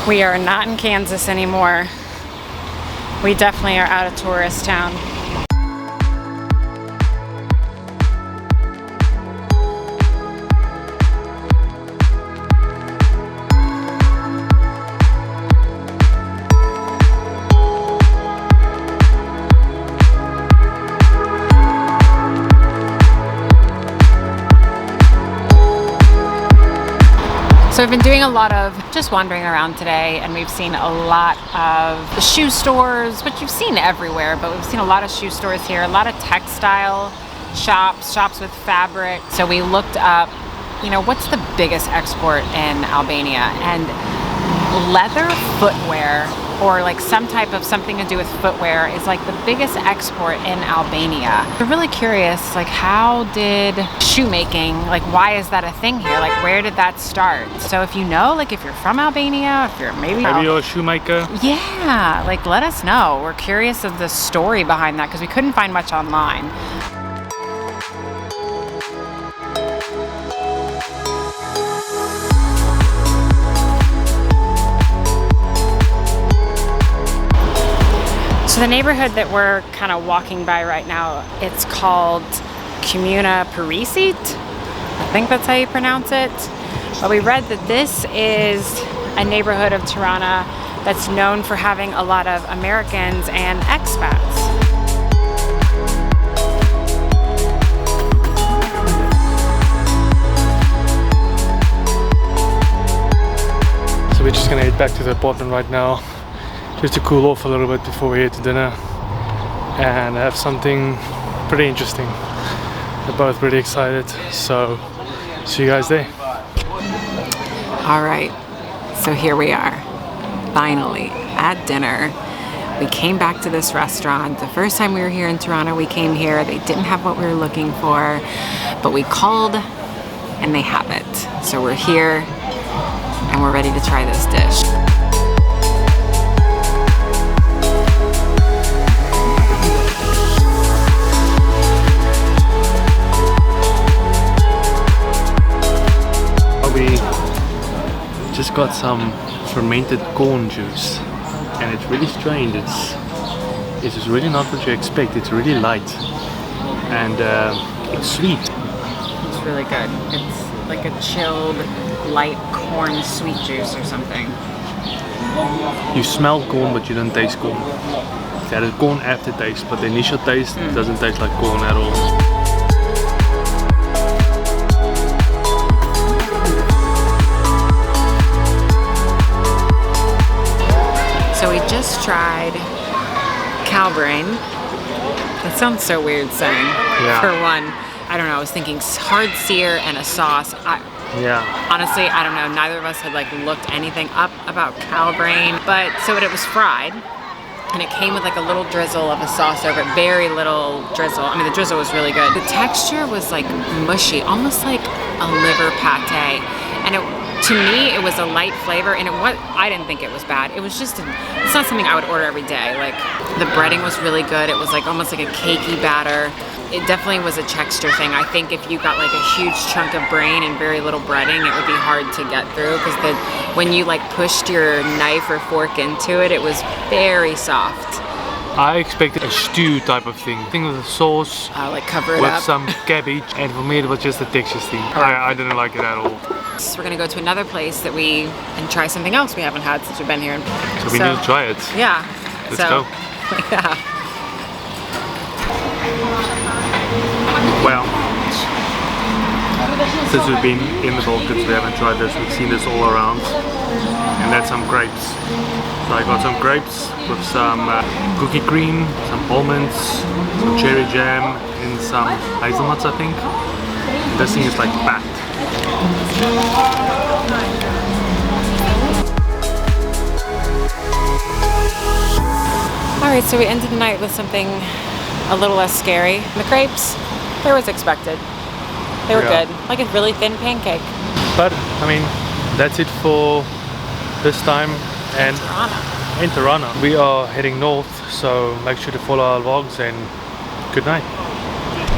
We are not in Kansas anymore. We definitely are out of tourist town. So I've been doing a lot of just wandering around today, and we've seen a lot of the shoe stores, which you've seen everywhere, but we've seen a lot of shoe stores here, a lot of textile shops with fabric. So we looked up, you know, what's the biggest export in Albania? And leather footwear, or like some type of something to do with footwear, is like the biggest export in Albania. We're really curious, like how did shoemaking, like why is that a thing here? Like where did that start? So if you know, like if you're from Albania, if you're maybe you're a shoemaker. Yeah, like let us know. We're curious of the story behind that because we couldn't find much online. So the neighborhood that we're kind of walking by right now, it's called Comuna Parisit. I think that's how you pronounce it. But we read that this is a neighborhood of Tirana that's known for having a lot of Americans and expats. So we're just gonna head back to the apartment right now, just to cool off a little bit before we head to dinner and have something pretty interesting. We're both pretty excited, so see you guys there. All right, so here we are, finally at dinner. We came back to this restaurant. The first time we were here in Tirana, we came here. They didn't have what we were looking for, but we called and they have it. So we're here and we're ready to try this dish. We just got some fermented corn juice, and it's really strange. It's really not what you expect. It's really light and it's sweet. It's really good. It's like a chilled, light corn sweet juice or something. You smell corn, but you don't taste corn. It had a corn aftertaste, but the initial taste doesn't taste like corn at all. So we just tried cow brain. That sounds so weird saying. Yeah. For one, I don't know, I was thinking hard sear and a sauce. Yeah. Honestly, I don't know, neither of us had like looked anything up about cow brain, but so it was fried and it came with like a little drizzle of a sauce over it, very little drizzle. I mean, the drizzle was really good. The texture was like mushy, almost like a liver pate. And to me, it was a light flavor, and I didn't think it was bad. It was just, it's not something I would order every day. Like, the breading was really good. It was like almost like a cakey batter. It definitely was a texture thing. I think if you got like a huge chunk of brain and very little breading, it would be hard to get through, because when you like pushed your knife or fork into it, it was very soft. I expected a stew type of thing. Thing with a sauce, like cover it with up. some cabbage, and for me it was just a texture thing. I didn't like it at all. So we're gonna go to another place and try something else we haven't had since we've been here. So we need to try it. Yeah. Let's go. Yeah. Well, since we've been in the Balkans, we haven't tried this. We've seen this all around, and that's some grapes. So I got some grapes with some cookie cream, some almonds, some cherry jam, and some hazelnuts, I think. And this thing is like packed. Alright, so we ended the night with something a little less scary. The crepes, they were as expected. They were good. Like a really thin pancake. But, I mean, that's it for this time. And in Tirana. We are heading north, so make sure to follow our vlogs, and good night.